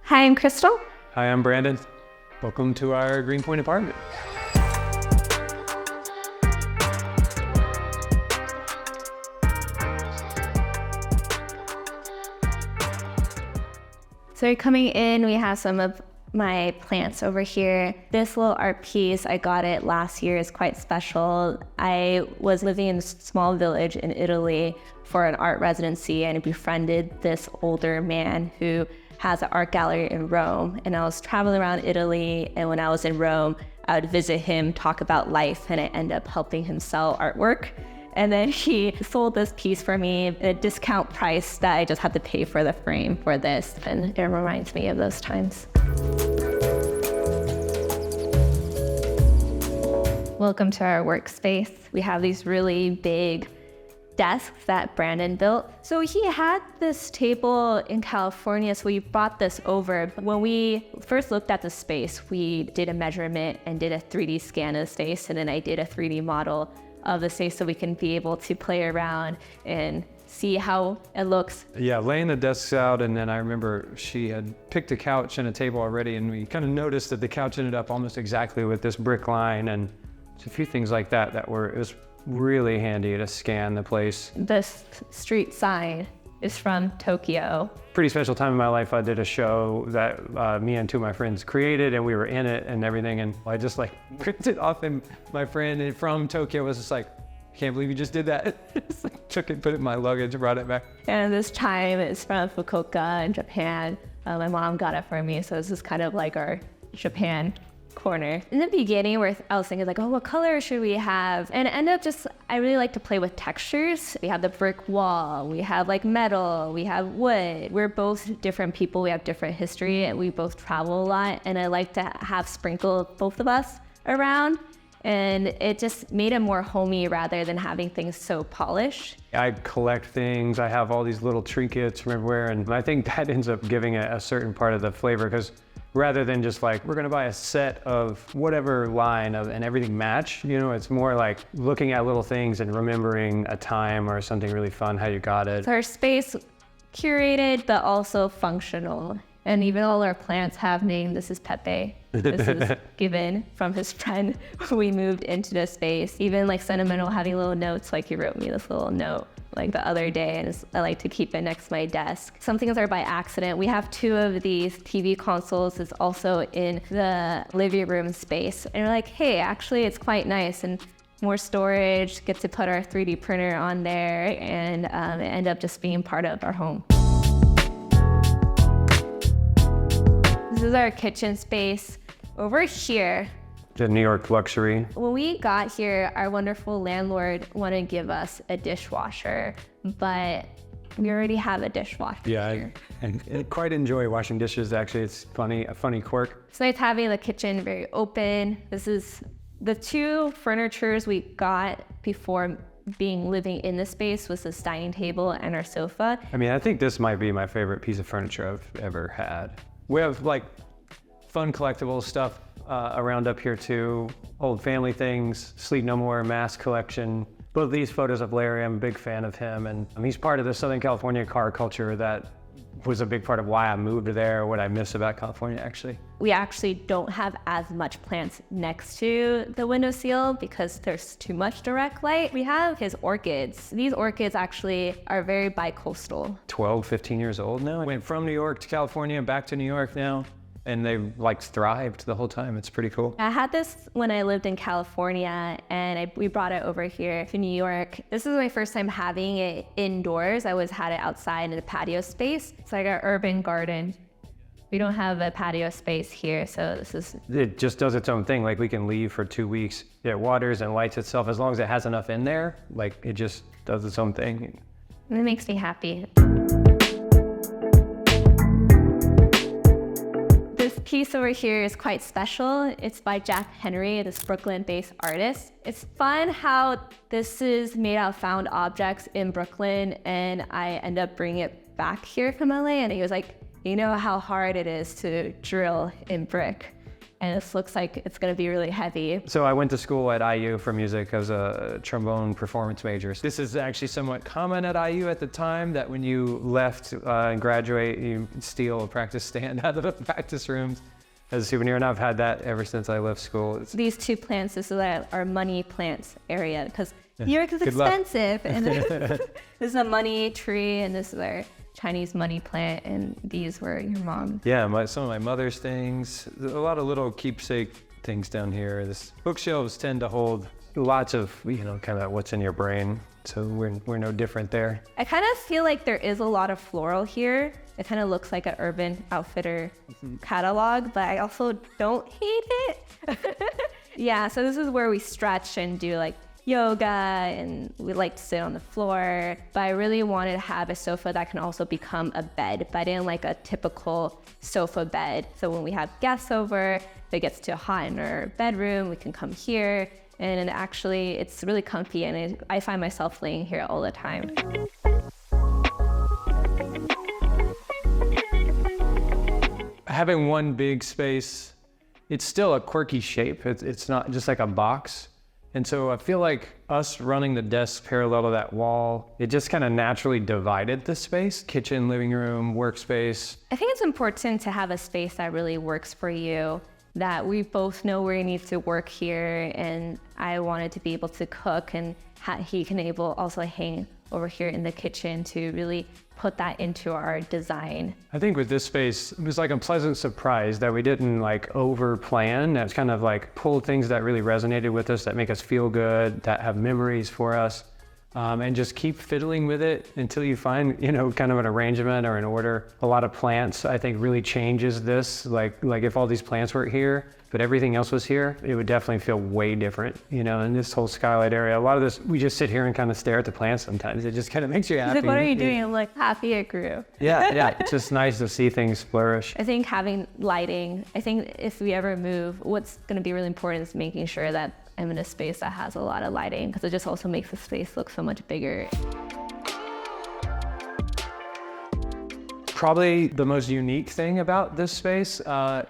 Hi, I'm Crystal. Hi, I'm Brandon. Welcome to our Greenpoint apartment. So coming in, we have some of my plants over here. This little art piece, I got it last year, is quite special. I was living in a small village in Italy for an art residency and befriended this older man who has an art gallery in Rome. And I was traveling around Italy, and when I was in Rome, I would visit him, talk about life, and I ended up helping him sell artwork. And then he sold this piece for me at a discount price that I just had to pay for the frame for this. And it reminds me of those times. Welcome to our workspace. We have these really big desks that Brandon built. So he had this table in California, so we brought this over. When we first looked at the space, we did a measurement and did a 3D scan of the space, and then I did a 3D model of the space so we can be able to play around and see how it looks. Yeah, laying the desks out, and then I remember she had picked a couch and a table already, and we kind of noticed that the couch ended up almost exactly with this brick line, and a few things like that it was really handy to scan the place. This street sign is from Tokyo. Pretty special time in my life. I did a show that me and two of my friends created, and we were in it and everything, and I just printed off, and my friend from Tokyo was just like, I can't believe you just did that. Just took it, put it in my luggage, brought it back. And this chime is from Fukuoka in Japan. My mom got it for me, so this is kind of like our Japan corner. In the beginning, where I was thinking what color should we have? And it ended up I really like to play with textures. We have the brick wall, we have metal, we have wood. We're both different people, we have different history, and we both travel a lot. And I like to have sprinkled both of us around. And it just made it more homey rather than having things so polished. I collect things, I have all these little trinkets from everywhere, and I think that ends up giving a certain part of the flavor, because rather than just we're gonna buy a set of whatever line and everything match, it's more like looking at little things and remembering a time or something really fun, how you got it. So our space curated, but also functional. And even all our plants have names. This is Pepe. This is given from his friend when we moved into the space. Even sentimental, having little notes, he wrote me this little note the other day, and I like to keep it next to my desk. Some things are by accident. We have two of these TV consoles. It's also in the living room space. And we're hey, actually it's quite nice, and more storage, get to put our 3D printer on there, and it ended up just being part of our home. This is our kitchen space. Over here, The New York luxury. when we got here, our wonderful landlord wanted to give us a dishwasher, but we already have a dishwasher here. I quite enjoy washing dishes, actually. It's a funny quirk. It's nice having the kitchen very open. This is the two furnitures we got before living in the space was this dining table and our sofa. I think this might be my favorite piece of furniture I've ever had. We have fun collectible stuff around up here too. Old family things, Sleep No More, mask collection. Both these photos of Larry, I'm a big fan of him, and he's part of the Southern California car culture that was a big part of why I moved there, what I miss about California actually. We actually don't have as much plants next to the windowsill because there's too much direct light. We have his orchids. These orchids actually are very bi-coastal. 12, 15 years old now. I went from New York to California, back to New York now, and they thrived the whole time. It's pretty cool. I had this when I lived in California, and we brought it over here to New York. This is my first time having it indoors. I always had it outside in a patio space. It's like our urban garden. We don't have a patio space here, so It just does its own thing. We can leave for 2 weeks. It waters and lights itself. As long as it has enough in there, it just does its own thing. It makes me happy. This piece over here is quite special. It's by Jack Henry, this Brooklyn-based artist. It's fun how this is made out of found objects in Brooklyn, and I end up bringing it back here from LA, and he was you know how hard it is to drill in brick. and this looks like it's going to be really heavy. So I went to school at IU for music as a trombone performance major. This is actually somewhat common at IU at the time, that when you left and graduate, you steal a practice stand out of the practice rooms as a souvenir, and I've had that ever since I left school. These two plants, this is our money plants area, because New York is Good luck. expensive. And this is a money tree, and this is our Chinese money plant, and these were your mom. Yeah, some of my mother's things. There's a lot of little keepsake things down here. This bookshelves tend to hold lots of, kind of what's in your brain. So we're no different there. I kind of feel like there is a lot of floral here. It kind of looks like an Urban Outfitter catalog, but I also don't hate it. Yeah, so this is where we stretch and do like yoga, and we like to sit on the floor. But I really wanted to have a sofa that can also become a bed, but I didn't like a typical sofa bed. So when we have guests over, if it gets too hot in our bedroom, we can come here. And actually, it's really comfy, and I find myself laying here all the time. Having one big space, it's still a quirky shape. It's not just like a box. And so I feel like us running the desk parallel to that wall, it just kind of naturally divided the space: kitchen, living room, workspace. I think it's important to have a space that really works for you, that we both know where he needs to work here, and I wanted to be able to cook, and he can also hang over here in the kitchen to really put that into our design. I think with this space, it was like a pleasant surprise that we didn't like over plan. It's kind of like pull things that really resonated with us, that make us feel good, that have memories for us. And just keep fiddling with it until you find, kind of an arrangement or an order. A lot of plants, I think, really changes this. Like if all these plants were here, but everything else was here, it would definitely feel way different. In this whole skylight area, a lot of this, we just sit here and kind of stare at the plants sometimes. It just kind of makes you happy. He's like, what are you doing? I'm like, happy it grew. Yeah, it's just nice to see things flourish. I think having lighting, I think if we ever move, what's going to be really important is making sure that I'm in a space that has a lot of lighting, because it just also makes the space look so much bigger. Probably the most unique thing about this space,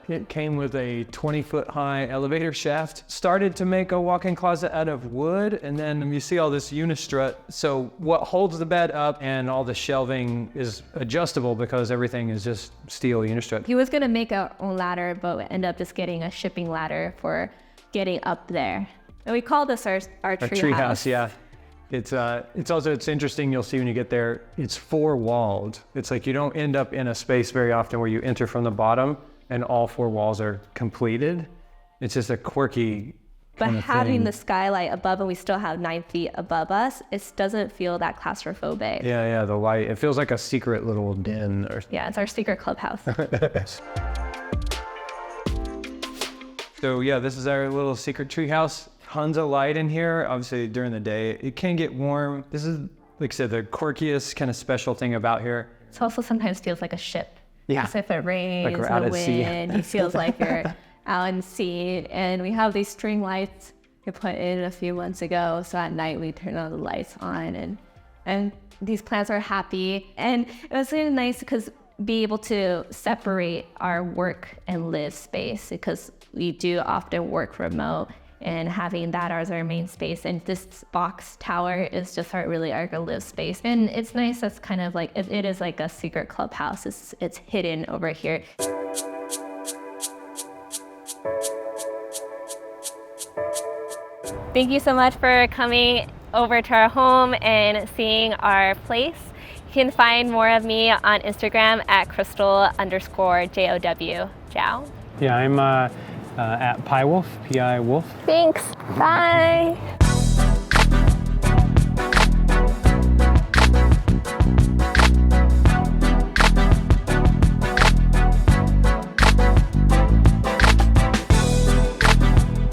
it came with a 20-foot high elevator shaft. Started to make a walk-in closet out of wood, and then you see all this unistrut. So what holds the bed up and all the shelving is adjustable because everything is just steel unistrut. He was gonna make our own ladder, but we ended up just getting a shipping ladder for getting up there. And we call this our treehouse. Yeah. It's interesting, you'll see when you get there, it's four-walled. It's like you don't end up in a space very often where you enter from the bottom and all four walls are completed. It's just a quirky But having thing. the skylight above, and we still have 9 feet above us, it doesn't feel that claustrophobic. Yeah, the light, it feels like a secret little den. Yeah, it's our secret clubhouse. So yeah, this is our little secret treehouse. Tons of light in here. Obviously during the day, it can get warm. This is, like I said, the quirkiest kind of special thing about here. It also sometimes feels like a ship. Yeah. Because if it rains, Like we're out the at sea. wind, it feels like you're out in sea. And we have these string lights we put in a few months ago. So at night we turn all the lights on, and these plants are happy. And it was really nice because be able to separate our work and live space, because we do often work remote, and having that as our main space. And this box tower is just our live space. And it's nice, that's kind of like, it is like a secret clubhouse. It's hidden over here. Thank you so much for coming over to our home and seeing our place. You can find more of me on Instagram at crystal_JOW. Jow. Yeah, I'm at Pi Wolf, P-I Wolf. Thanks. Bye.